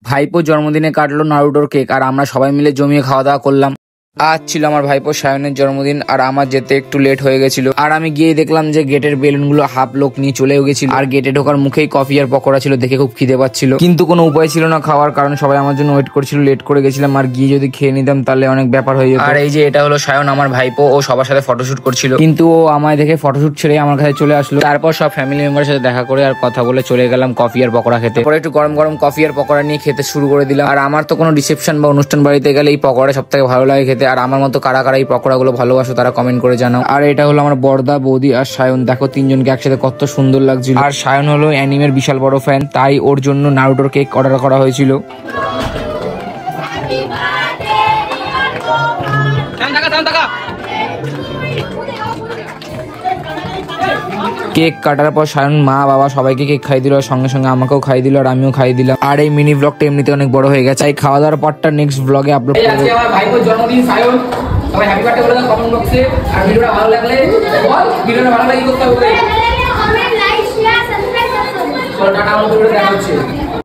ভাইপো জন্মদিনে কাটলো নারুটোর কেক আর আমরা সবাই মিলে জমিয়ে খাওয়া দাওয়া করলাম। আজ ছিল আমার ভাইপো সায়নের জন্মদিন আর আমার যেতে একটু লেট হয়ে গেছিল। আর আমি গিয়ে দেখলাম যে গেটের বেলুনগুলো হাফ লোক নিয়ে চলেও গেছিল আর গেটে ঢোকার মুখেই কফি আর পকোড়া ছিল, দেখে খুব খিদে পাচ্ছিল, কিন্তু কোনো উপায় ছিল না খাওয়ার, কারণ সবাই আমার জন্য ওয়েট করছিল। লেট করে গেছিলাম আর গিয়ে যদি খেয়ে নিতাম তাহলে অনেক ব্যাপার হয়ে যেত। আর এই যে এটা হলো সায়ন আমার ভাইপো, ও সবার সাথে ফটোশুট করছিল, কিন্তু ও আমায় দেখে ফটোশুট ছেড়ে আমার কাছে চলে আসলো। তারপর সব ফ্যামিলি মেম্বারের সাথে দেখা করে আর কথা বলে চলে গেলাম কফি আর পকোড়া খেতে। পরে একটু গরম গরম কফি আর পকোড়া নিয়ে খেতে শুরু করে দিলাম। আর আমার তো কোনো রিসেপশন বা অনুষ্ঠান বাড়িতে গেলে এই পকোড়া সব থেকে ভালো লাগে খেতে। আর আমার মতো কারা কারা এই পকোড়াগুলো ভালোবাসো তারা কমেন্ট করে জানাও। আর এটা হলো আমার বড়দা, বৌদি আর সায়ন, দেখো তিনজনকে একসাথে কত সুন্দর লাগছিল। আর সায়ন হলো অ্যানিমের বিশাল বড় ফ্যান, তাই ওর জন্য নারুটোর কেক অর্ডার করা হয়েছিল। কেক কাটার পর সায়ন মা বাবা সবাইকে কেক খাই দিল, আর সঙ্গে সঙ্গে আমাকেও খাই দিল আর আমিও খাই দিলাম। আর এই মিনি ব্লগটা এমনিতে অনেক বড় হয়ে গেছে, এই খাওয়া দাওয়ার পরটা নেক্সট ব্লগে আপলোড করব। আমার ভাইপোর জন্মদিন সায়ন, সবাই হ্যাপি বার্থডে বলে দাও কমেন্ট বক্সে। আর ভিডিওটা ভালো লাগলে বল, ভিডিওটা ভালো লাগলে কি করতে হবে? কমেন্ট, লাইক, শেয়ার, সাবস্ক্রাইব করতে হবে। চলো টাটা, আমাদের ভিডিও দেখা হচ্ছে।